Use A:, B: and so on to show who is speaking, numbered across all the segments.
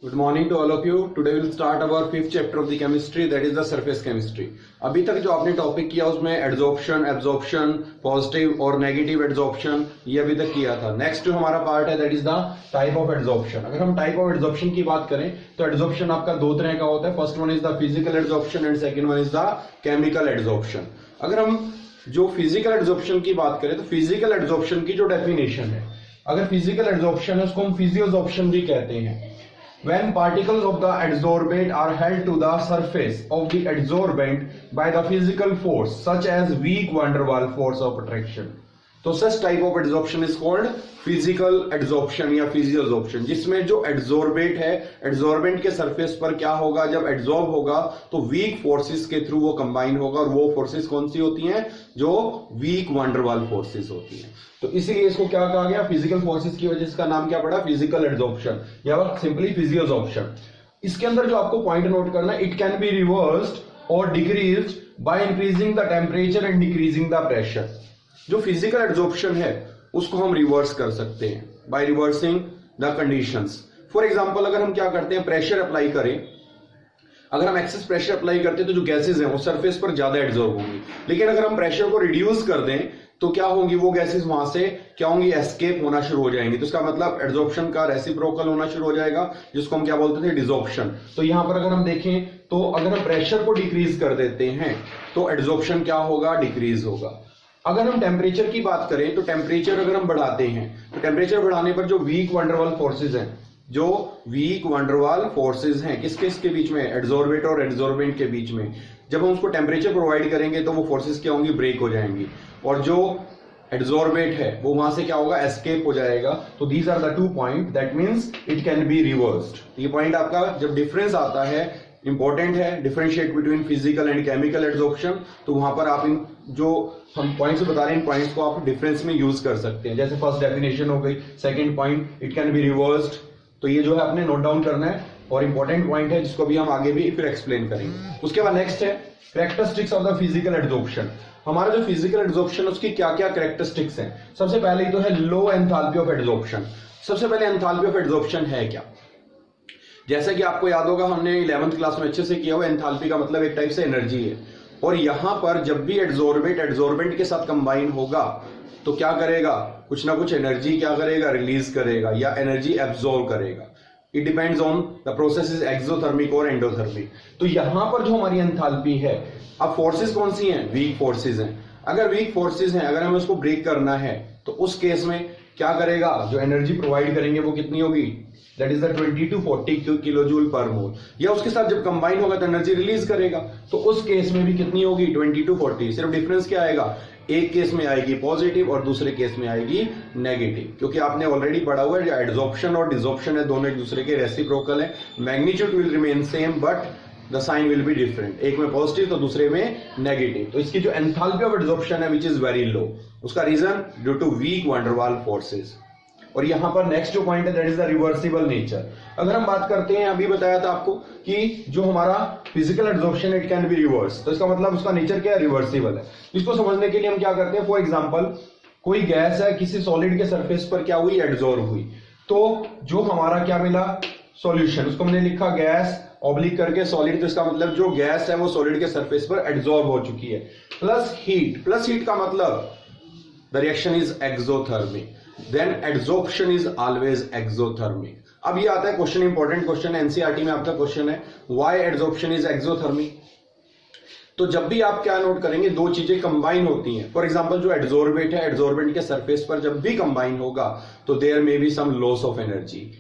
A: Good morning to all of you. Today we'll start our fifth chapter of the chemistry, that is the surface chemistry. अभी तक जो आपने topic किया उसमें adsorption, absorption, positive और negative adsorption ये अभी तक किया था. नेक्स्ट जो हमारा पार्ट है that is the type of adsorption. अगर हम टाइप ऑफ एडजॉर्प्शन की बात करें तो एडजॉर्प्शन आपका दो तरह का होता है. First one is the physical adsorption and second one is the chemical adsorption. अगर हम जो फिजिकल एडजॉर्प्शन की बात करें तो फिजिकल एडजॉर्प्शन की जो डेफिनेशन है, अगर फिजिकल एडजॉर्प्शन है उसको हम फिजियोजॉर्प्शन भी कहते हैं. When particles of the adsorbate are held to the surface of the adsorbent by the physical force such as weak van der Waals force of attraction, तो such type of adsorption is called physical adsorption या physiorsorption, जिसमें जो adsorbate है, adsorbent के surface पर क्या होगा, जब adsorb होगा तो weak forces के थ्रू वो combine होगा. और वो forces कौन सी होती हैं, जो weak van der Waals forces होती हैं. तो इसीलिए इसको क्या कहा गया, फिजिकल फोर्सेस की वजह से इसका नाम क्या पड़ा, फिजिकल एडजॉर्प्शन या सिंपली फिजियोजॉर्प्शन. इसके अंदर जो आपको पॉइंट नोट करना है, इट कैन बी रिवर्स्ड और decreased by increasing the temperature and decreasing the pressure. जो फिजिकल एडजॉर्प्शन है उसको हम रिवर्स कर सकते हैं by reversing the conditions. For example अगर हम क्या करते हैं, प्रेशर अप्लाई करें, अगर हम एक्सेस प्रेशर अप्लाई करते हैं तो जो गैसेज हैं वो सरफेस पर ज्यादा एडजॉर्ब होंगी. लेकिन अगर हम प्रेशर को रिड्यूस कर दें तो क्या होंगी, वो गैसेस वहां से क्या होंगी, एस्केप होना शुरू हो जाएंगी. तो इसका मतलब एडजॉर्प्शन का रेसिप्रोकल होना शुरू हो जाएगा, जिसको हम क्या बोलते थे, डिसॉर्प्शन. तो यहां पर अगर हम देखें तो अगर हम प्रेशर को डिक्रीज कर देते हैं तो एडजॉर्प्शन क्या होगा, डिक्रीज होगा. अगर हम टेम्परेचर की बात करें तो टेम्परेचर अगर हम बढ़ाते हैं तो टेम्परेचर बढ़ाने पर जो weak van der Waals forces हैं, जो weak van der Waals forces हैं किसके बीच में, एडजॉर्बेट और एडजॉर्बेंट के बीच में, जब हम उसको टेम्परेचर प्रोवाइड करेंगे तो वो फोर्सेज क्या होंगी, ब्रेक हो जाएंगी. और जो एडजॉर्बेट है वो वहां से क्या होगा, एस्केप हो जाएगा. तो these are the two point, that means it can be reversed. ये पॉइंट आपका जब डिफरेंस आता है इंपॉर्टेंट है, differentiate between physical and chemical adsorption. तो वहां पर आप इन जो हम पॉइंट्स बता रहे हैं इन पॉइंट्स को आप डिफरेंस में यूज कर सकते हैं. जैसे फर्स्ट डेफिनेशन हो गई, second point it can be reversed. तो ये जो है आपने नोट डाउन करना है और इंपॉर्टेंट पॉइंट है जिसको भी हम आगे भी फिर एक्सप्लेन करेंगे. उसके बाद नेक्स्ट है characteristics of the physical adsorption. हमारा जो फिजिकल एडजॉर्प्शन उसकी क्या क्या कैरेक्टरिस्टिक्स हैं. सबसे पहले तो है लो एंथैल्पी ऑफ एडजॉर्प्शन. सबसे पहले एंथैल्पी ऑफ एडजॉर्प्शन है क्या, जैसा कि आपको याद होगा हमने 11th क्लास में अच्छे से किया हुआ, एंथैल्पी का मतलब एक टाइप से एनर्जी है. और यहां पर जब भी एडजॉर्बेंट के साथ कंबाइन होगा तो क्या करेगा, कुछ ना कुछ एनर्जी क्या करेगा, रिलीज करेगा या एनर्जी एब्जॉर्ब करेगा. It depends on the process is exothermic और एंडोथर्मिक. तो यहां पर जो हमारी एंथैल्पी है, अब फोर्सेस कौन सी हैं, वीक फोर्सेस हैं. अगर वीक फोर्सेस हैं, अगर हमें उसको ब्रेक करना है तो उस केस में क्या करेगा, जो एनर्जी प्रोवाइड करेंगे वो कितनी होगी, that is the 20 to 40 kilojoule per mole. या उसके साथ जब कंबाइन होगा तो एनर्जी रिलीज करेगा, तो उस केस में भी कितनी होगी, 20 to 40. सिर्फ डिफरेंस क्या आएगा, एक केस में आएगी पॉजिटिव और दूसरे केस में आएगी नेगेटिव. क्योंकि आपने ऑलरेडी पढ़ा हुआ है जो एडजॉर्प्शन और डिसॉर्प्शन है दोनों एक दूसरे के रेसिप्रोकल है. Magnitude will remain same but the sign will be different. एक में पॉजिटिव तो दूसरे में नेगेटिव. तो इसकी जो एंथैल्पी ऑफ एडजॉर्प्शन है विच इज वेरी लो, उसका reason due to weak van der Waals forces. और यहां पर नेक्स्ट जो पॉइंट है that is the reversible nature. अगर हम बात करते हैं, अभी बताया था आपको कि जो हमारा physical adsorption it can be reverse, तो इसका मतलब उसका नेचर क्या है, रिवर्सिबल है. इसको समझने के लिए हम क्या करते हैं, फॉर एग्जांपल कोई गैस है किसी सॉलिड के सरफेस पर क्या हुई, एडजॉर्ब हुई. तो जो हमारा क्या मिला, सॉल्यूशन, उसको हमने लिखा गैस ऑब्लिक करके सॉलिड. तो इसका मतलब जो गैस है वो सॉलिड के सरफेस पर एडजॉर्ब हो चुकी है. प्लस हीट, प्लस हीट का मतलब the reaction is exothermic. Then adsorption is always exothermic. अब ये आता है क्वेश्चन, इंपॉर्टेंट क्वेश्चन है, एनसीईआरटी में आपका क्वेश्चन है, why adsorption is exothermic. तो जब भी आप क्या नोट करेंगे, दो चीजें कंबाइन होती हैं. फॉर एग्जांपल जो एडजॉर्बेट है, एडजॉर्बेंट के सरफेस पर जब भी कंबाइन होगा तो there may be some loss of energy.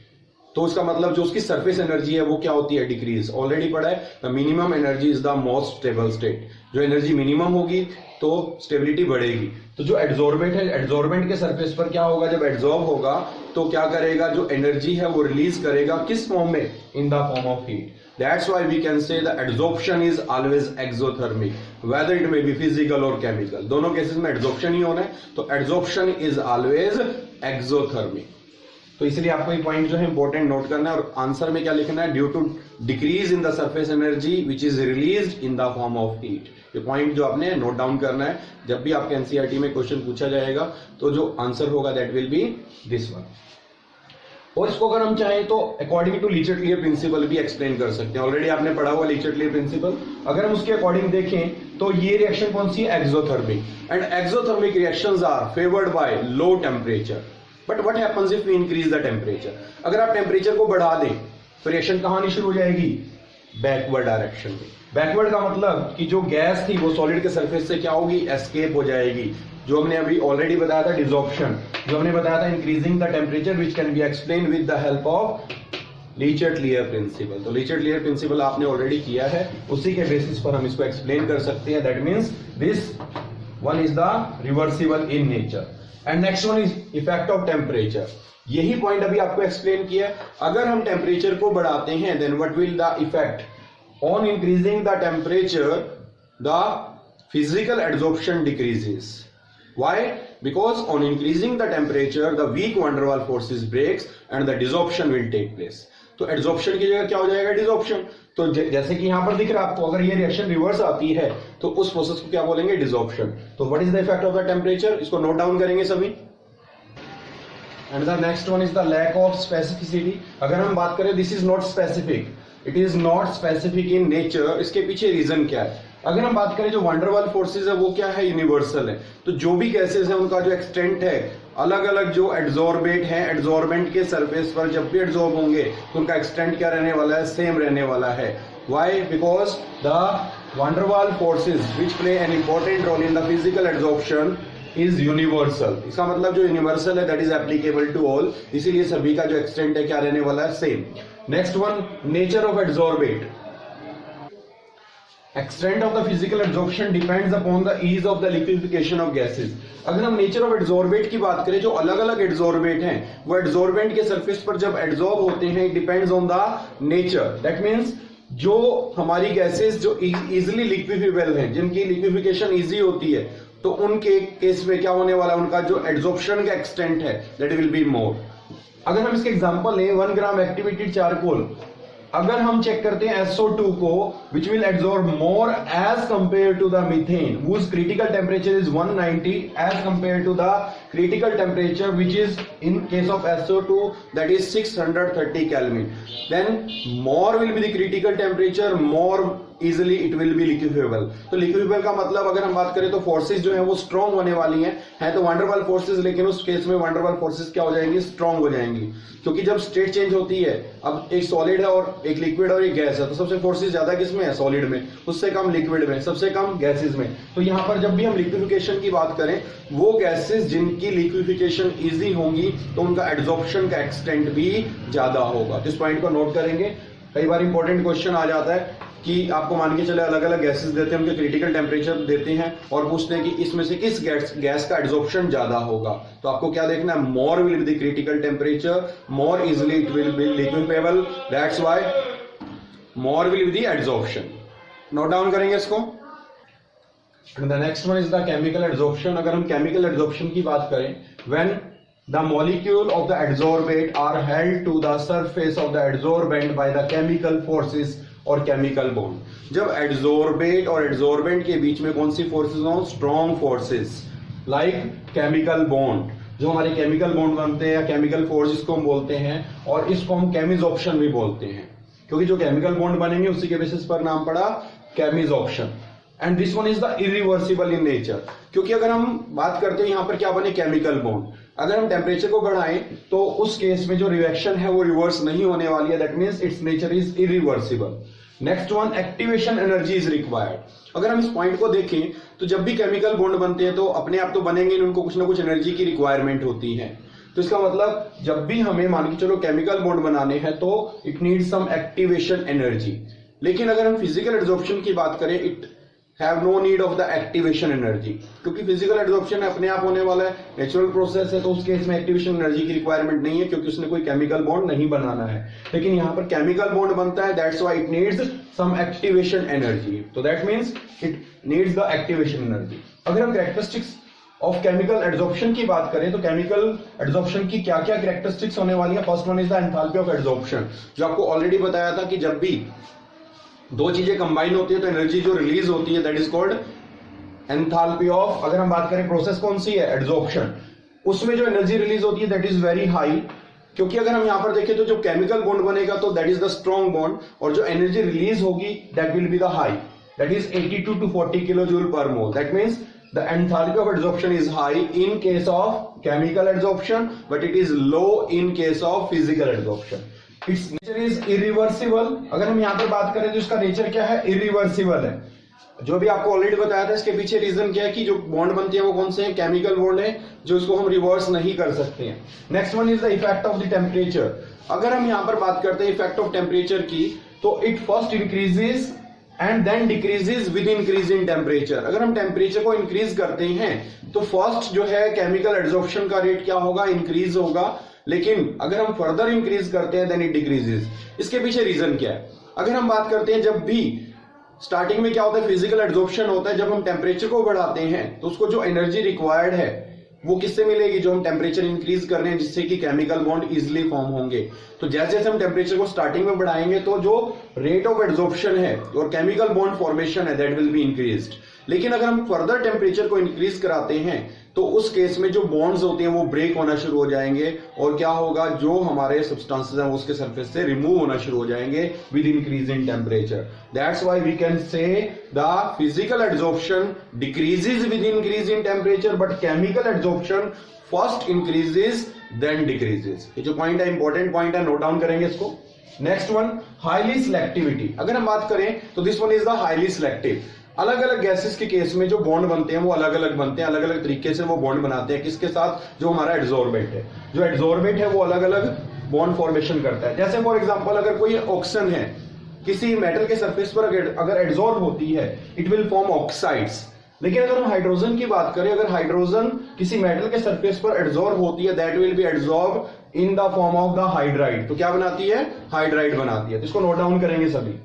A: तो उसका मतलब जो उसकी सरफेस एनर्जी है वो क्या होती है, डिक्रीज. ऑलरेडी पढ़ा है, the minimum energy is the most stable state. जो एनर्जी मिनिमम होगी तो स्टेबिलिटी बढ़ेगी. तो जो एडजॉर्बेंट है, एडजॉर्बेंट के सरफेस पर क्या होगा, जब एडजॉर्ब होगा तो क्या करेगा, जो एनर्जी है वो रिलीज करेगा, किस फॉर्म में, in the form of heat. That's why we can say the adsorption is always exothermic, whether it may be physical और केमिकल. दोनों केसेस में एडजॉर्प्शन ही होना है, तो एडजॉर्प्शन इज ऑलवेज एक्सोथर्मिक. तो इसलिए आपको ये पॉइंट जो है इंपॉर्टेंट नोट करना है. और आंसर में क्या लिखना है, due to decrease in the surface energy which is released in the form of heat. ये पॉइंट जो आपने नोट डाउन करना है. जब भी आपके एनसीईआरटी में क्वेश्चन पूछा जाएगा तो जो आंसर होगा that will B this one. और इसको अगर हम चाहें तो अकॉर्डिंग टू लीचेट-लियर प्रिंसिपल भी एक्सप्लेन कर सकते हैं। ऑलरेडी आपने पढ़ा हुआ लीचेट-लियर प्रिंसिपल। अगर हम उसके अकॉर्डिंग देखें तो ये रिएक्शन कौन सी है, exothermic, and exothermic reactions are favoured by low temperature. But what happens if we increase the temperature? अगर आप टेम्परेचर को बढ़ा दें तो रिएक्शन कहां आनी शुरू हो जाएगी, बैकवर्ड डायरेक्शन में। बैकवर्ड का मतलब कि जो गैस थी वो सॉलिड के सरफेस से क्या होगी, एस्केप हो जाएगी। जो हमने अभी ऑलरेडी बताया था डिसॉर्प्शन, जो हमने बताया था increasing the temperature which can be explain with the help of Le Chatelier principle. तो लीचेट-लियर प्रिंसिपल आपने ऑलरेडी किया है, उसी के बेसिस पर हम इसको एक्सप्लेन कर सकते हैं। That means this one is the reversible in nature. And next one is effect of temperature. यही पॉइंट अभी आपको एक्सप्लेन किया है। अगर हम टेम्परेचर को बढ़ाते हैं then what will the effect on increasing the temperature, the physical adsorption decreases. Why? Because on increasing the temperature, the weak van der Waals forces breaks and the desorption will take place. तो adsorption की जगह क्या हो जाएगा, desorption. तो जैसे कि यहां पर दिख रहा है आपको, अगर ये रिएक्शन रिवर्स आती है तो उस प्रोसेस को क्या बोलेंगे, डिसॉर्प्शन। तो what is the effect of the temperature, इसको नोट डाउन करेंगे सभी। And the next one is the lack of specificity. अगर हम बात करें, this is not specific, it is not specific in nature. इसके पीछे रीजन क्या है? अगर हम बात करें जो van der Waals फोर्सेज है वो क्या है, यूनिवर्सल है। तो जो भी गैसेस है उनका जो एक्सटेंट है, अलग अलग जो एडसॉर्बेट है, एडसॉर्बेंट के सरफेस पर जब भी एडसॉर्ब होंगे तो उनका एक्सटेंट क्या रहने वाला है, सेम रहने वाला है। Why? Because the van der Waals forces which play an important role in the physical adsorption is universal. इसका मतलब जो यूनिवर्सल है that is applicable to all, इसीलिए सभी का जो एक्सटेंट है क्या रहने वाला है, same. Next one, nature of adsorbate. Extent of the physical adsorption depends upon the ease of the liquefaction of gases. अगर हम नेचर ऑफ एडसॉर्बेट की बात करें, जो अलग अलग एडसॉर्बेट हैं वो एडसॉर्बेंट के सरफेस पर जब एडसॉर्ब होते हैं, it depends on the nature. That means जो हमारी गैसेस जो इजीली लिक्विफेबल हैं, जिनकी लिक्विफिकेशन इजी होती है, तो उनके केस में क्या होने वाला है, उनका जो एडसॉर्प्शन का एक्सटेंट है दैट विल बी मोर। अगर हम इसके एग्जांपल लें, 1 ग्राम एक्टिवेटेड चारकोल, अगर हम चेक करते हैं SO2 को, which will absorb more as compare to the methane whose critical temperature is 190 as compared to the critical temperature which is in case of SO2 that is 630 Kelvin, then more will be the critical temperature, more easily it will be liquefiable। तो liquefiable का मतलब अगर हम बात करें तो forces जो है वो स्ट्रॉन्ग होने वाली हैं तो van der Waals फोर्सेस, लेकिन उस केस में van der Waals फोर्सेस क्या हो जाएंगी, स्ट्रॉन्ग हो जाएंगी। क्योंकि जब स्टेट चेंज होती है, अब एक सॉलिड है और एक लिक्विड और एक गैस है, तो सबसे फोर्सेस ज्यादा किसमें है, सॉलिड में, उससे कम लिक्विड में, सबसे कम गैसेस में। तो यहाँ पर जब भी हम लिक्विफिकेशन की बात करें, वो गैसेस जिनकी लिक्विफिकेशन इजी होंगी तो उनका एडसॉर्प्शन का एक्सटेंट भी ज्यादा होगा। तो इस पॉइंट को नोट करेंगे। कई बार इंपॉर्टेंट क्वेश्चन आ जाता है कि आपको मान के चले अलग अलग गैसेस देते हैं, उनके क्रिटिकल टेम्परेचर देते हैं और पूछते हैं कि इसमें से किस गैस का एडसॉर्प्शन ज्यादा होगा। तो आपको क्या देखना है, more will be the critical temperature, more easily it will be liquefiable, that's why more will be the adsorption. Note down करेंगे इसको। The next one is the chemical adsorption. अगर हम केमिकल एडसॉर्प्शन की बात करें, when the molecule of the adsorbate are held to the surface of the adsorbent by the chemical forces और chemical bond। जब adsorbate और adsorbent के बीच में कौन सी forces हो, strong forces like chemical bond, जो हमारे chemical bond बनते हैं या chemical force इसको हम बोलते हैं, और इसको हम chemisorption भी बोलते हैं, क्योंकि जो chemical bond बनेंगे उसी के बेसिस पर नाम पड़ा chemisorption। And this one is the irreversible in nature, क्योंकि अगर हम बात करते हैं यहाँ पर क्या बने, केमिकल बॉन्ड। अगर हम टेम्परेचर को बढ़ाएं तो उस केस में जो रिएक्शन है वो रिवर्स नहीं होने वाली है, that means it's nature is irreversible. Next one, activation energy is required. अगर हम इस पॉइंट को देखें तो जब भी केमिकल बॉन्ड बनते हैं तो अपने आप तो बनेंगे, उनको कुछ ना कुछ एनर्जी की रिक्वायरमेंट होती है। तो इसका मतलब जब भी हमें मान के चलो केमिकल बॉन्ड बनाने हैं तो it needs some activation energy. लेकिन अगर हम फिजिकल एडसॉर्प्शन की बात करें, it have no need of the activation energy, क्योंकि फिजिकल एडसॉर्प्शन अपने आप होने वाला है, नेचुरल प्रोसेस है, तो उस केस में एक्टिवेशन एनर्जी की रिक्वायरमेंट नहीं है, क्योंकि उसने कोई केमिकल बॉन्ड नहीं बनाना है। लेकिन यहाँ पर केमिकल बॉन्ड बनता है, that's why it needs some activation energy, तो that means it needs the activation energy. अगर हम कैरेक्टरिस्टिक्स ऑफ केमिकल एडसॉर्प्शन की बात करें तो केमिकल एडसॉर्प्शन की क्या क्या कैरेक्टरिस्टिक्स होने वाली है। First one is the enthalpy of adsorption, जो आपको ऑलरेडी बताया था कि जब भी दो चीजें कंबाइन होती है तो एनर्जी जो रिलीज होती है that is called enthalpy of. अगर हम बात करें प्रोसेस कौन सी है, एडसॉर्प्शन, उसमें जो एनर्जी रिलीज होती है दैट इज वेरी हाई क्योंकि अगर हम यहां पर देखें तो जो केमिकल बॉन्ड बनेगा तो that is the strong bond, और जो एनर्जी रिलीज होगी that will be the high, that is 82 to 40 kilojoule per mole. That means the enthalpy of adsorption is high in case of chemical adsorption, but it is low in case of physical adsorption. Its nature is irreversible. अगर हम यहाँ पर बात करें तो इसका nature क्या है, irreversible है. जो भी आपको ऑलरेडी बताया था, इसके पीछे रीजन क्या है कि जो बॉन्ड बनते हैं वो कौन से हैं, केमिकल बॉन्ड है, जो इसको हम रिवर्स नहीं कर सकते हैं. Next one is the effect of the temperature. अगर हम यहाँ पर बात करते हैं इफेक्ट ऑफ टेम्परेचर की, तो it first increases and then decreases with increase in temperature. अगर हम टेम्परेचर को इंक्रीज करते हैं तो फर्स्ट जो है केमिकल एड्सॉर्प्शन का रेट क्या होगा, इंक्रीज होगा. लेकिन अगर हम फर्दर इंक्रीज करते हैं देन इट डिक्रीजेज. इसके पीछे रीजन क्या है, अगर हम बात करते हैं जब भी स्टार्टिंग में क्या होता है, फिजिकल एड्सॉर्प्शन होता है. जब हम टेम्परेचर को बढ़ाते हैं तो उसको जो एनर्जी रिक्वायर्ड है वो किससे मिलेगी, जो हम टेम्परेचर इंक्रीज कर रहे हैं, जिससे कि केमिकल बॉन्ड इजिली फॉर्म होंगे. तो जैसे जैसे हम टेम्परेचर को स्टार्टिंग में बढ़ाएंगे तो जो रेट ऑफ एड्सॉर्प्शन है और केमिकल बॉन्ड फॉर्मेशन है दैट विल बी इंक्रीज्ड. लेकिन अगर हम फर्दर टेम्परेचर को इंक्रीज कराते हैं तो उस केस में जो बॉन्ड्स होते हैं वो ब्रेक होना शुरू हो जाएंगे, और क्या होगा, जो हमारे सब्सटेंसेस हैं उसके सरफेस से रिमूव होना शुरू हो जाएंगे with increase in temperature. That's why we can say the physical adsorption decreases with increase in temperature, but chemical adsorption first increases then decreases. ये जो पॉइंट है इंपॉर्टेंट पॉइंट है, नोट डाउन करेंगे इसको. Next one, highly selectivity. अगर हम बात करें तो this one is the highly selective. अलग अलग गैसेस के केस में जो बॉन्ड बनते हैं वो अलग अलग बनते हैं, अलग अलग तरीके से वो बॉन्ड बनाते हैं. किसके साथ, जो हमारा एड्सॉर्बेंट है. जो एड्सॉर्बेंट है वो अलग अलग बॉन्ड फॉर्मेशन करता है. जैसे फॉर एग्जांपल अगर कोई ऑक्सीजन है किसी मेटल के सरफेस पर अगर एड्सॉर्ब होती है इट विल फॉर्म ऑक्साइड्स. लेकिन अगर हम हाइड्रोजन की बात करें, अगर हाइड्रोजन किसी मेटल के सरफेस पर एड्सॉर्ब होती है that will B adsorb in the form of the hydride. तो क्या बनाती है, हाइड्राइड बनाती है. तो इसको नोट डाउन करेंगे सभी.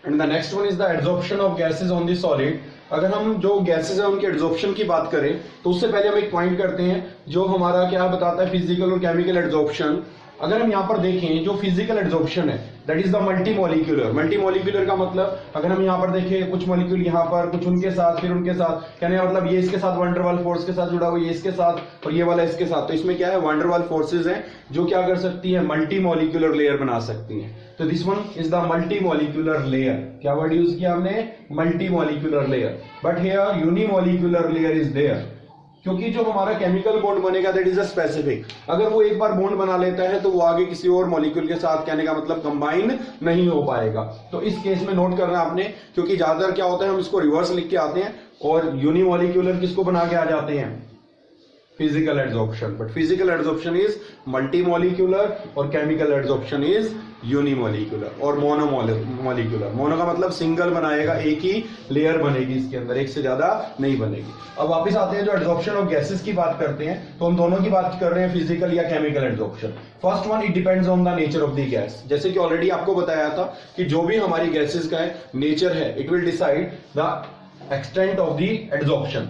A: And the next one is the adsorption of gases on the solid. अगर हम जो गैसेस है उनके एड्सॉर्प्शन की बात करें तो उससे पहले हम एक पॉइंट करते हैं जो हमारा क्या बताता है, फिजिकल और केमिकल एड्सॉर्प्शन. अगर हम यहां पर देखें जो फिजिकल एड्सॉर्प्शन है दैट इज द मल्टीमॉलिक्यूलर. मल्टीमॉलिक्यूलर का मतलब अगर हम यहां पर देखें कुछ मॉलिक्यूल यहां पर, कुछ उनके साथ, फिर उनके साथ, कहने का मतलब ये इसके साथ वंडरवाल फोर्स के साथ जुड़ा हुआ, ये इसके साथ और ये वाला इसके साथ. तो इसमें क्या है, वंडरवाल फोर्सेज हैं जो क्या कर सकती है, मल्टीमॉलिक्यूलर लेयर बना सकती हैं. तो this one is the multimolecular layer. क्या वर्ड यूज किया हमने, multimolecular layer. But here unimolecular layer is there, क्योंकि जो हमारा केमिकल बॉन्ड बनेगा दैट इज अ स्पेसिफिक. अगर वो एक बार बॉन्ड बना लेता है तो वो आगे किसी और मॉलिक्यूल के साथ, कहने का मतलब कंबाइन नहीं हो पाएगा. तो इस केस में नोट करना आपने, क्योंकि ज्यादातर क्या होता है हम इसको रिवर्स लिख के आते हैं और यूनिमॉलिक्यूलर किसको बना के आ जाते हैं, physical adsorption. But physical adsorption is multimolecular और केमिकल एड्सॉर्प्शन इज यूनिमॉलिक्यूलर और मोनोमॉलिक्यूलर. मोनो का मतलब सिंगल बनाएगा, एक ही लेयर बनेगी इसके अंदर, एक से ज्यादा नहीं बनेगी. अब वापस आते हैं जो एड्सॉर्प्शन ऑफ गैसेस की बात करते हैं तो हम दोनों की बात कर रहे हैं, फिजिकल या chemical adsorption. First one, it depends on the nature of the gas. जैसे कि ऑलरेडी आपको बताया था कि जो भी हमारी गैसेस का नेचर है it will decide the extent of the adsorption.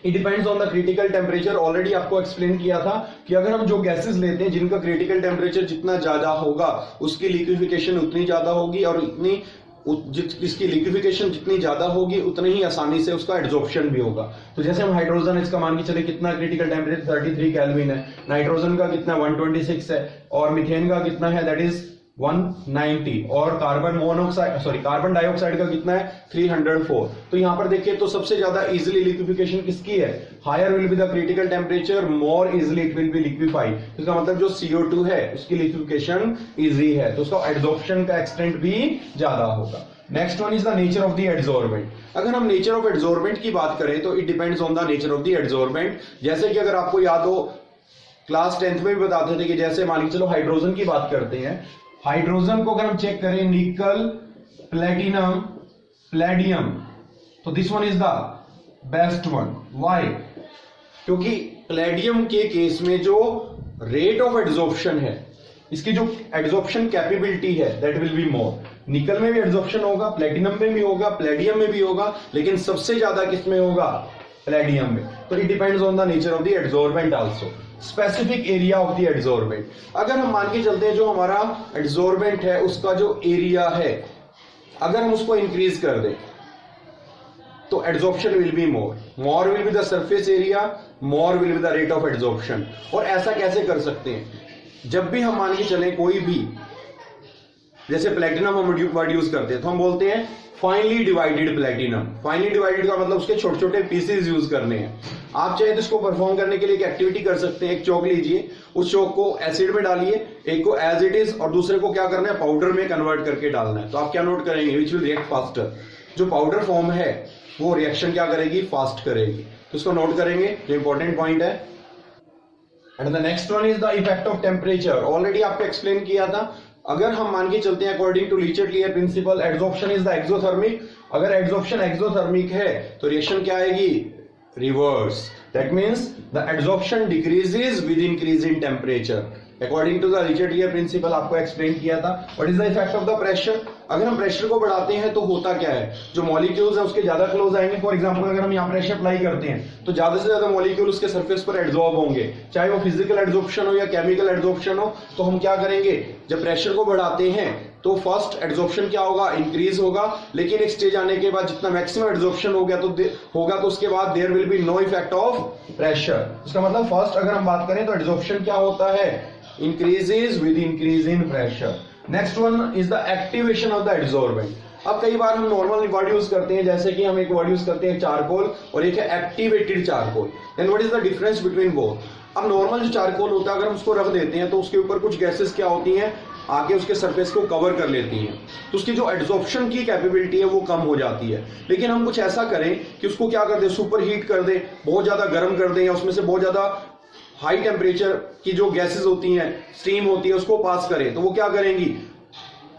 A: It depends on the critical temperature. Already आपको एक्सप्लेन किया था कि अगर हम जो गैसेस लेते हैं जिनका क्रिटिकल टेम्परेचर जितना ज्यादा होगा उसकी लिक्विफिकेशन उतनी ज्यादा होगी, और इसकी लिक्विफिकेशन जितनी ज्यादा होगी उतनी ही आसानी से उसका एड्सॉर्प्शन भी होगा. तो जैसे हम हाइड्रोजन, इसका मान के चले कितना क्रिटिकल टेम्परेचर 33 केल्विन है, नाइट्रोजन का कितना 126 है, और मीथेन का कितना है दैट इज 190, और कार्बन डाइऑक्साइड का कितना है 304. तो यहां पर देखिए तो सबसे ज्यादा इजीली लिक्विफिकेशन किसकी है, higher will be the critical temperature, more easily it will be liquefied. इसका मतलब जो CO2 है उसकी लिक्विफिकेशन इजी है तो उसका एड्सॉर्प्शन का एक्सटेंट भी ज्यादा होगा. Next one is the nature of the adsorbent. अगर हम नेचर ऑफ एड्सॉर्बेंट की बात करें तो it depends on the nature of the adsorbent. जैसे कि अगर आपको याद हो क्लास 10th में भी बताते थे कि जैसे मान के चलो हाइड्रोजन की बात करते हैं, हाइड्रोजन को अगर हम चेक करें निकल, प्लेटिनम, प्लेडियम, तो this one is the best one. Why, क्योंकि प्लेडियम के केस में जो रेट ऑफ एड्सॉर्प्शन है, इसकी जो एड्सॉर्प्शन कैपेबिलिटी है दैट विल बी मोर. निकल में भी एड्सॉर्प्शन होगा, प्लेटिनम में भी होगा, प्लेडियम में भी होगा, लेकिन सबसे ज्यादा किस में होगा, प्लेडियम में. तो it depends on the nature of the adsorbent also. Specific area of the adsorbent, अगर हम मान के चलते हैं जो हमारा एड्सॉर्बेंट है उसका जो एरिया है अगर हम उसको इंक्रीज कर दें तो adsorption will be more will be the surface area, more will be the rate of adsorption. और ऐसा कैसे कर सकते हैं? जब भी हम मान के चले कोई भी, जैसे प्लेटिनम हम वर्ड यूज करते हैं तो हम बोलते हैं finally divided platinum. Finally divided का मतलब उसके छोटे छोटे पीसेस यूज करने हैं। आप चाहे तो इसको परफॉर्म करने के लिए एक एक्टिविटी कर सकते हैं। एक चौक लीजिए, उस चौक को एसिड में डालिए, एक को एज इट इज और दूसरे को क्या करना है, पाउडर में कन्वर्ट करके डालना है। तो आप क्या नोट करेंगे, विच विल रिएक्ट फास्टर। जो पाउडर फॉर्म है वो रिएक्शन क्या करेगी, फास्ट करेगी। तो इसको नोट करेंगे, जो इंपॉर्टेंट पॉइंट है। And the next one is the effect of temperature. Already आपको एक्सप्लेन किया था। अगर हम मान के चलते हैं according to Le Chatelier principle, adsorption is the exothermic. अगर एड्सॉर्प्शन एक्सोथर्मिक है तो रिएक्शन क्या आएगी, reverse. That means the adsorption decreases with increase in temperature according to the Le Chatelier principle. आपको एक्सप्लेन किया था। What is the effect of the pressure. अगर हम प्रेशर को बढ़ाते हैं तो होता क्या है, जो मॉलिक्यूल्स हैं उसके ज्यादा क्लोज आएंगे। फॉर एग्जांपल अगर हम यहाँ प्रेशर अप्लाई करते हैं तो ज्यादा से ज्यादा मॉलिक्यूल उसके सरफेस पर एड्सॉर्ब होंगे, चाहे वो फिजिकल एड्सॉर्प्शन हो या केमिकल एड्सॉर्प्शन हो। तो हम क्या करेंगे, जब प्रेशर को बढ़ाते हैं तो फर्स्ट एड्सॉर्प्शन क्या होगा, इंक्रीज होगा। लेकिन एक स्टेज आने के बाद जितना मैक्सिमम एड्सॉर्प्शन हो गया तो उसके बाद there will be no effect of pressure. इसका मतलब फर्स्ट अगर हम बात करें तो एड्सॉर्प्शन क्या होता है, increases with increase in pressure. Next one is the activation of the adsorbent. अब कई बार हम नॉर्मल वर्ड यूज करते हैं, जैसे कि हम एक वर्ड यूज करते हैं चारकोल और एक है activated charcoal. Then what is the difference between both. अब नॉर्मल जो चारकोल होता है अगर हम उसको रख देते हैं तो उसके ऊपर कुछ गैसेस क्या होती हैं, आके उसके सरफेस को कवर कर लेती हैं, तो उसकी जो एड्सॉर्प्शन की कैपेबिलिटी है वो कम हो जाती है। लेकिन हम कुछ ऐसा करें कि उसको क्या कर दे, सुपर हीट कर दे, बहुत ज्यादा गर्म कर दे, या उसमें से बहुत ज्यादा हाई टेम्परेचर की जो गैसेस होती हैं, स्टीम होती है, उसको पास करें, तो वो क्या करेंगी,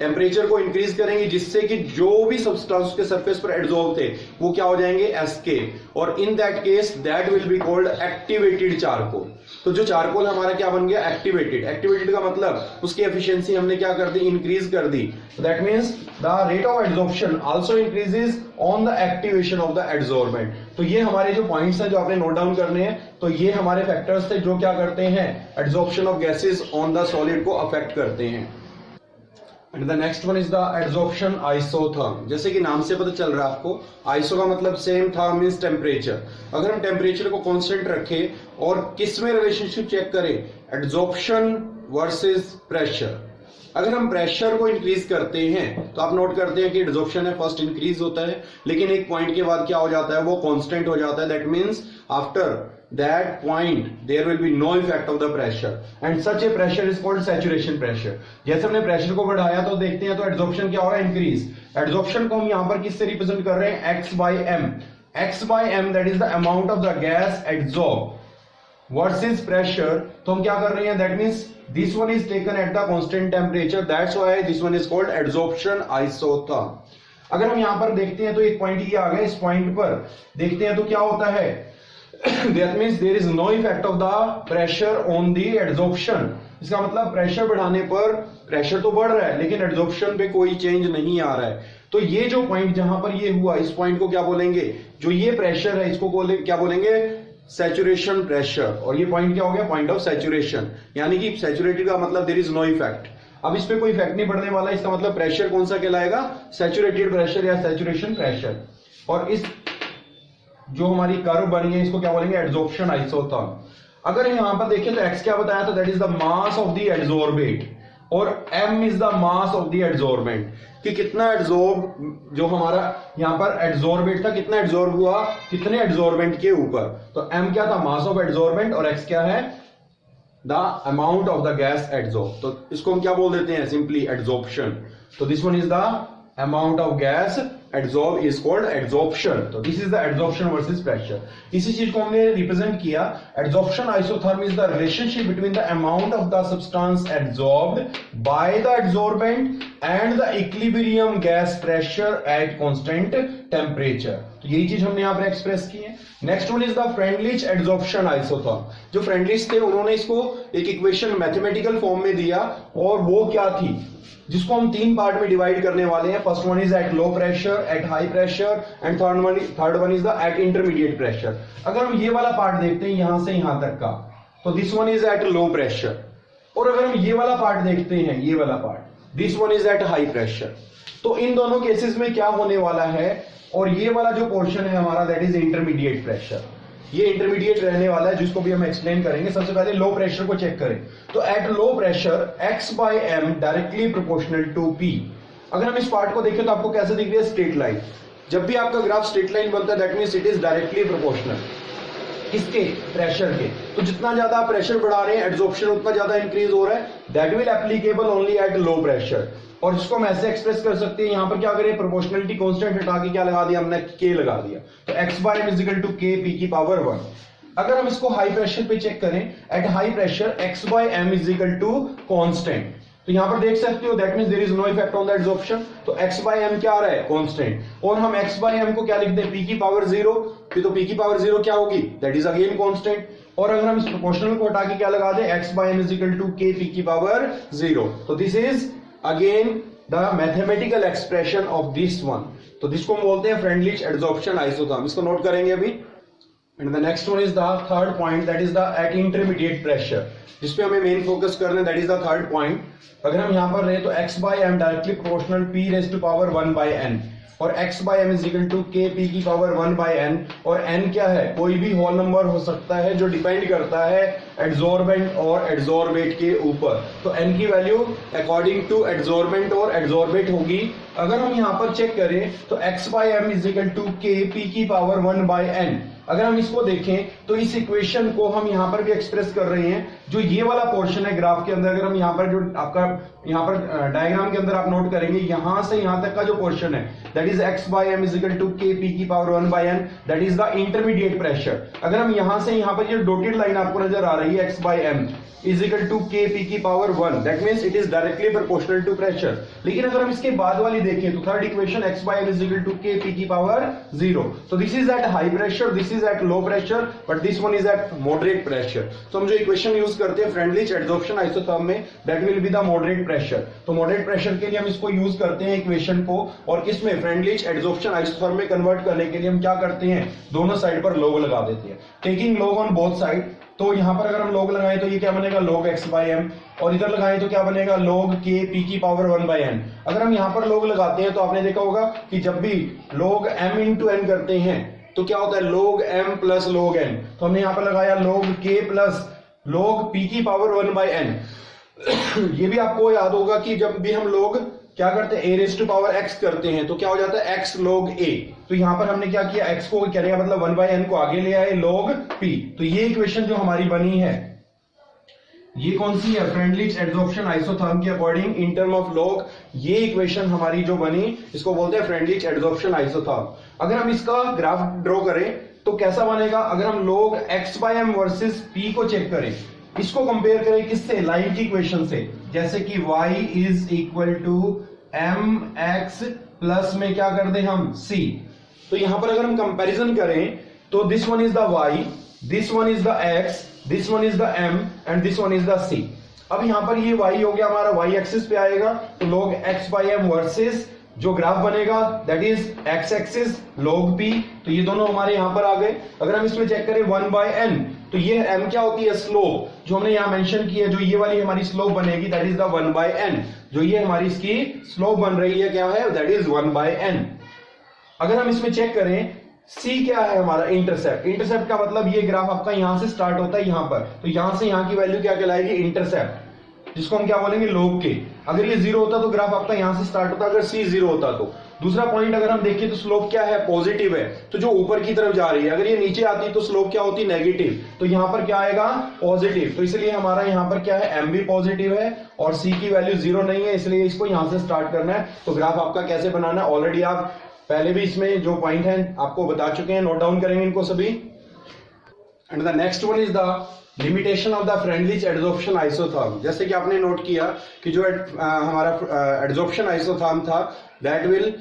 A: टेम्परेचर को इंक्रीज करेंगी, जिससे कि जो भी सब्सटेंस के सरफेस पर एड्सॉर्ब थे वो क्या हो जाएंगे, एस्केप। और in that case that will be called activated charcoal. तो जो चारकोल हमारा क्या बन गया, एक्टिवेटेड। एक्टिवेटेड का मतलब उसकी एफिशिएंसी हमने क्या कर दी, इंक्रीज कर दी। That means the rate of adsorption also increases on the activation of the adsorbent. तो ये हमारे जो पॉइंट्स हैं जो आपने नोट डाउन करने हैं, तो ये हमारे फैक्टर्स थे जो क्या करते हैं, adsorption of gases on the solid को अफेक्ट करते हैं। And the next one is the adsorption isotherm. जैसे कि नाम से पता चल रहा है आपको, आइसो का मतलब सेम, थर्म मींस टेम्परेचर। अगर हम टेम्परेचर को कांस्टेंट रखें और किस में रिलेशनशिप चेक करें, एड्सॉर्प्शन वर्सेस प्रेशर। अगर हम प्रेशर को इंक्रीज करते हैं तो आप नोट करते हैं कि एड्सॉर्प्शन है फर्स्ट इंक्रीज होता है, लेकिन एक पॉइंट के बाद क्या हो जाता है, वो कांस्टेंट हो जाता है। That means after that point there will be no effect of the pressure and such a pressure is called saturation pressure। जैसे हमने प्रेशर को बढ़ाया तो देखते हैं तो एड्सॉर्प्शन क्या होगा, इंक्रीज। एड्सॉर्प्शन को हम यहां पर किससे रिप्रेजेंट कर रहे हैं, x by m। x by m that is the amount of the gas adsorbed versus pressure। तो हम क्या कर रहे हैं, that means this one is taken at the constant temperature, that's why this one is called adsorption isotherm। अगर हम यहां पर देखते हैं तो एक पॉइंट ये आ गया, इस पॉइंट पर देखते हैं तो क्या होता है, that means there is no effect of the pressure on the adsorption। इसका मतलब प्रेशर बढ़ाने पर प्रेशर तो बढ़ रहा है लेकिन एड्सॉर्प्शन पे कोई चेंज नहीं आ रहा है। तो ये जो पॉइंट जहां पर ये हुआ, इस पॉइंट को क्या बोलेंगे, जो ये प्रेशर है इसको क्या बोलेंगे, सैचुरेशन प्रेशर। और ये पॉइंट क्या हो गया, पॉइंट ऑफ सैचुरेशन, यानी कि सैचुरेटेड का मतलब देयर इज नो इफेक्ट। अब इस पे कोई इफेक्ट नहीं पड़ने वाला, इसका मतलब प्रेशर कौन सा कहलाएगा, सैचुरेटेड प्रेशर या सैचुरेशन प्रेशर। और इस जो हमारी कर्व बनी है इसको क्या बोलेंगे, एड्सॉर्प्शन आइसोथर्म। अगर यहां पर देखें तो x क्या बताया था, that is the mass of the adsorbate, और m is the mass of the adsorbent, कि कितना एड्सॉर्ब, जो हमारा यहां पर एड्सॉर्बेट था कितना एड्सॉर्ब हुआ, कितने एड्सॉर्बेंट के ऊपर। तो m क्या था, मास ऑफ एड्सॉर्बेंट, और x क्या है, the amount of the gas adsorb. तो इसको हम क्या बोल देते हैं, सिंपली एड्सॉर्प्शन। तो this one is the amount of gas adsorb is called adsorption। तो this is the adsorption versus pressure। इसी चीज को हमने रिप्रेजेंट किया, adsorption isotherm is the relationship between the amount of the substance adsorbed by the adsorbent and the equilibrium gas pressure at constant temperature। तो यही चीज हमने यहाँ पर एक्सप्रेस की है। Next one is the Freundlich adsorption isotherm। जो फ्रेundlich थे उन्होंने इसको एक इक्वेशन मैथमेटिकल फॉर्म में दिया, और वो क्या थी, जिसको हम तीन पार्ट में डिवाइड करने वाले हैं। First one is at low pressure, eight high pressure, and third one is the at intermediate pressure. अगर हम ये वाला पार्ट देखते हैं यहां से यहां तक का, तो this one is at low pressure. और अगर हम ये वाला पार्ट देखते हैं, ये वाला part, this one is at high pressure. तो इन दोनों केसेस में क्या होने वाला है, और ये वाला जो पोर्शन है हमारा दैट इज इंटरमीडिएट प्रेशर, ये इंटरमीडिएट रहने वाला है जिसको भी हम एक्सप्लेन करेंगे। सबसे पहले लो प्रेशर को चेक करें, तो at low pressure x/m directly proportional to p। अगर हम इस पार्ट को देखें तो आपको कैसे दिख रही है, स्ट्रेट लाइन। जब भी आपका ग्राफ स्ट्रेट लाइन बनता है that means it is directly proportional किसके, प्रेशर के। तो जितना ज्यादा आप प्रेशर बढ़ा रहे हैं एड्सॉर्प्शन उतना ज्यादा इंक्रीज हो रहा है, that will applicable only eight low pressure. और इसको हम ऐसे एक्सप्रेस कर सकते हैं, यहां पर क्या करें, प्रोपोर्शनलिटी कांस्टेंट हटा के क्या लगा दिया हमने, k लगा दिया। तो x/m equal to k p की पावर 1। अगर हम इसको हाई प्रेशर पे चेक करें, at high pressure x/m equal to constant. तो यहां पर देख सकते हो that means there is no effect on the adsorption. तो x/m क्या आ रहा है, कांस्टेंट। और हम x/m को क्या लिखते हैं, p की पावर 0। तो p की पावर 0 क्या होगी, दैट इज अगेन कांस्टेंट। और अगर हम इस प्रोपोर्शनल को हटा के क्या लगा दें, x/m equal to k p की पावर 0। तो this is again the mathematical expression of this one। तो जिसको हम बोलते हैं फ्रेंडलिच एड्सॉर्प्शन आइसोथर्म, इसको नोट करेंगे अभी। And the next one is the third point that is the at intermediate pressure, जिसपे हमें मेन फोकस करना है, that is the third point. अगर हम यहां पर रहे तो x/m directly proportional p raise to power 1/n और x/m is equal to k p की पावर 1/n। और n क्या है, कोई भी होल नंबर हो सकता है जो डिपेंड करता है एड्सॉर्बेंट और एड्सॉर्बेट के ऊपर। तो n की वैल्यू अकॉर्डिंग टू एड्सॉर्बेंट और एड्सॉर्बेट होगी। अगर हम यहां पर चेक करें तो x/m is equal to k p की पावर 1/n। अगर हम इसको देखें तो इस इक्वेशन को हम यहां पर भी एक्सप्रेस कर रहे हैं। जो ये वाला पोर्शन है ग्राफ के अंदर, अगर हम यहां पर जो आपका यहां पर डायग्राम के अंदर आप नोट करेंगे, यहां से यहां तक का जो पोर्शन है that is x/m is equal to k p की power 1/n, that is the intermediate pressure. अगर हम यहां से यहां पर ये डॉटेड लाइन आपको नजर आ रही है x/m is equal to k p की power 1, that means it is directly proportional to pressure. लेकिन अगर हम इसके बाद वाली देखें तो third equation x/m is equal to k p की पावर 0। तो this is at high pressure, this is at low pressure, but this one is at moderate pressure. तो हम जो इक्वेशन यूज करते हैं फ्रेंडलिच एड्सॉर्प्शन आइसोथर्म में, that will be the moderate pressure. तो moderate pressure के लिए हम इसको यूज करते हैं इक्वेशन को, और किसमें, फ्रेंडलिच एड्सॉर्प्शन आइसोथर्म में कन्वर्ट करने के लिए हम क्या करते हैं, दोनों साइड पर log लगा देते हैं, taking log on both side. तो यहां पर अगर हम log लगाएं तो ये क्या बनेगा, log x/m, और इधर लगाएं तो क्या बनेगा, log k p की पावर 1/n। अगर हम यहां पर log लगाते हैं तो आपने देखा होगा कि जब भी log m into n करते हैं तो क्या होता है, log m plus log n। तो हमने यहां पर लगाया log k plus log p की पावर 1/n। ये भी आपको याद होगा कि जब भी हम log क्या करते हैं, a raise to power x करते हैं तो क्या हो जाता है, x log a। तो यहां पर हमने क्या किया, x को क्या लिया, मतलब 1/n को आगे ले आए, log p। तो ये इक्वेशन जो हमारी बनी है ये कौन सी है, फ्रेंडलिच एड्सॉर्प्शन आइसोथर्म के according in term of log, ये इक्वेशन हमारी जो बनी इसको बोलते हैं फ्रेंडलिच एड्सॉर्प्शन आइसोथर्म। अगर हम इसका ग्राफ ड्रॉ करें तो कैसा बनेगा, अगर हम log x/m वर्सेस p को चेक करें, इसको कंपेयर करें किससे, लाइन की इक्वेशन से, जैसे कि y is equal to mx plus में क्या कर दें हम c। तो यहां पर अगर हम कंपैरिजन करें तो this one is the y, this one is the x, this one is the m and this one is the c। अब यहां पर ये y हो गया हमारा, y एक्सिस पे आएगा, तो log x/m वर्सेस जो ग्राफ बनेगा that is x axis log p। तो ये दोनों हमारे यहां पर आ गए। अगर हम इसमें चेक करें 1/n, तो ये m क्या होती है, स्लोप, जो हमने यहां मेंशन की है, जो ये वाली हमारी स्लोप बनेगी दैट इज द 1/n। जो ये हमारी इसकी स्लोप बन रही है क्या है, दैट इज 1/n। अगर हम इसमें चेक करें c क्या है हमारा, इंटरसेप्ट। इंटरसेप्ट का मतलब ये ग्राफ आपका यहां से स्टार्ट होता है यहां पर, तो यहां से यहां की वैल्यू क्या कहलाएगी, इंटरसेप्ट, जिसको हम क्या बोलेंगे, log k। अगर ये 0 होता तो ग्राफ आपका यहां से स्टार्ट होता, अगर c 0 होता तो। दूसरा पॉइंट अगर हम देखें तो स्लोप क्या है, पॉजिटिव है, तो जो ऊपर की तरफ जा रही है, अगर ये नीचे आती तो स्लोप क्या होती, नेगेटिव। तो यहां पर क्या आएगा, पॉजिटिव। तो इसलिए हमारा यहां पर क्या है, m भी पॉजिटिव है और c की वैल्यू 0 नहीं है, इसलिए इसको यहां से स्टार्ट करना है। तो ग्राफ आपका कैसे बनाना है, ऑलरेडी आप पहले भी इसमें जो पॉइंट है आपको बता चुके हैं, नोट डाउन करेंगे इनको सभी। And the next one is the limitation of the Freundlich adsorption isotherm. जैसे कि आपने नोट किया कि जो हमारा एड्सॉर्प्शन आइसोथर्म था that will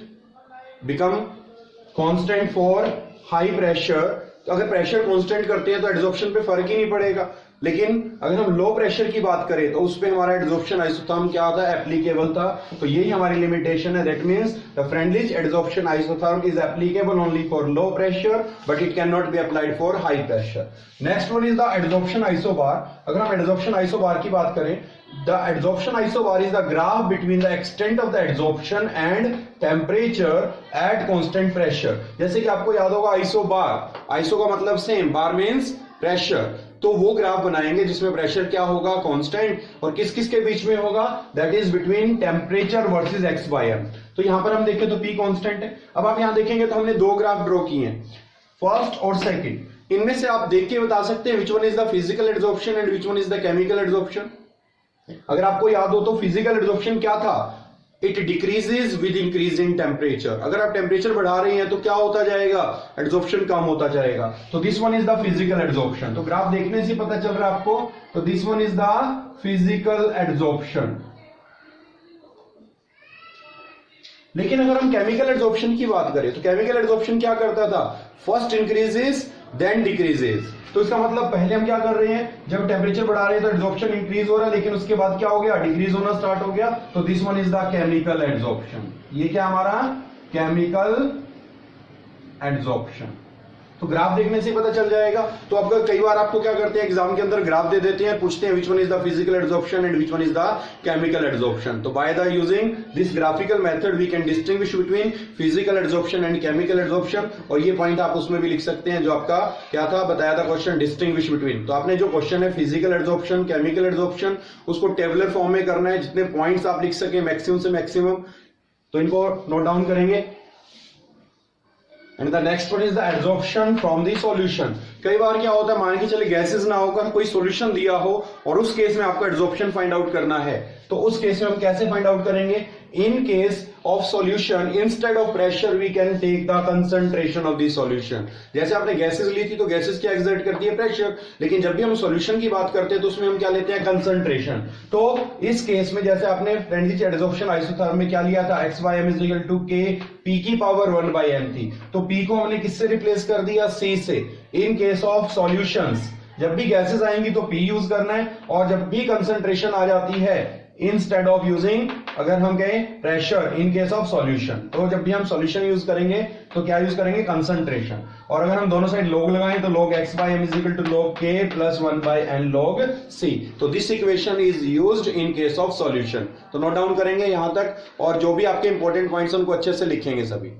A: become constant for high pressure. तो अगर प्रेशर कांस्टेंट करते हैं तो एड्सॉर्प्शन पे फर्क ही नहीं पड़ेगा। लेकिन अगर हम लो प्रेशर की बात करें तो उस पे हमारा एडसॉर्प्शन आइसोथर्म क्या था, एप्लीकेबल था। तो यही हमारी लिमिटेशन है, that means the Freundlich adsorption isotherm is applicable only for low pressure but it can not be applied for high pressure. Next one is the adsorption isobar. अगर हम adsorption isobar की बात करें, the adsorption isobar is the graph between the extent of the adsorption and temperature at constant pressure। जैसे कि आपको याद होगा आइसोबार, आइसो का मतलब सेम, बार मींस प्रेशर, तो वो ग्राफ बनाएंगे जिसमें प्रेशर क्या होगा, कांस्टेंट, और किस किस के बीच में होगा, that is between temperature versus x by m. तो यहां पर हम देखें तो पी कांस्टेंट है। अब आप यहां देखेंगे तो हमने दो ग्राफ ड्रॉ किए हैं, फर्स्ट और सेकंड। इनमें से आप देख के बता सकते हैं which one is the physical adsorption and which one is the chemical adsorption. अगर आपको याद हो तो फिजिकल एडसॉर्प्शन क्या था, it decreases with increase in temperature. अगर आप टेम्परेचर बढ़ा रहे हैं तो क्या होता जाएगा, एडसॉर्प्शन कम होता जाएगा। तो this one is the physical adsorption. तो ग्राफ देखने से पता चल रहा है आपको, तो this one is the physical adsorption. लेकिन अगर हम केमिकल एडसॉर्प्शन की बात करें तो केमिकल एडसॉर्प्शन क्या करता था, फर्स्ट इंक्रीजेस देन डिक्रीजेस। तो इसका मतलब पहले हम क्या कर रहे हैं, जब टेम्परेचर बढ़ा रहे हैं तो एडसॉर्प्शन इंक्रीज हो रहा है, लेकिन उसके बाद क्या हो गया, डिक्रीज होना स्टार्ट हो गया। तो this one is the chemical adsorption. ये क्या हमारा केमिकल एडसॉर्प्शन। तो ग्राफ देखने से पता चल जाएगा। तो अब कई बार आपको क्या करते हैं, एग्जाम के अंदर ग्राफ दे देते हैं, पूछते हैं which one is the physical adsorption and which one is the chemical adsorption. तो by the using this graphical method we can distinguish between physical adsorption and chemical adsorption. और ये पॉइंट आप उसमें भी लिख सकते हैं जो आपका क्या था, बताया था क्वेश्चन, डिस्टिंग्विश बिटवीन। तो आपने जो क्वेश्चन है फिजिकल एडसॉर्प्शन, केमिकल एडसॉर्प्शन, उसको टेबुलर फॉर्म में करना है, जितने पॉइंट्स आप लिख सके मैक्सिमम से मैक्सिमम, तो इनको नोट डाउन करेंगे। And the next one is the adsorption from the solution. कई बार क्या होता है, मान के चले गैसेस ना होकर कोई सॉल्यूशन दिया हो और उस केस में आपको एडसॉर्प्शन फाइंड आउट करना है, तो उस केस में हम कैसे फाइंड आउट करेंगे, in case of solution instead of pressure we can take the concentration of the solution. जैसे आपने गैसेस ली थी तो गैसेस क्या एक्सर्ट करती है, प्रेशर, लेकिन जब भी हम सॉल्यूशन की बात करते हैं तो उसमें हम क्या लेते हैं, कंसंट्रेशन। तो इस केस में जैसे आपने फ्रेंडलिच एडसॉर्प्शन आइसोथर्म में क्या लिया था, XYM is equal to K P की पावर 1/m थी, तो P को हमने किससे रिप्लेस कर दिया, C से। इन केस ऑफ सॉल्यूशंस जब भी गैसेस आएंगी तो P यूज करना है, और जब भी कंसंट्रेशन आ जाती है इंस्टेड ऑफ यूजिंग, अगर हम कहें pressure in case of solution, तो जब भी हम सॉल्यूशन यूज करेंगे तो क्या यूज करेंगे, कंसंट्रेशन। और अगर हम दोनों साइड log लगाएं तो log XYM is equal to log K plus 1/n log C। तो this equation is used in case of solution. तो नोट डाउन करेंगे यहां तक, और जो भी आपके इंपॉर्टेंट पॉइंट्स उनको अच्छे से लिखेंगे सभी।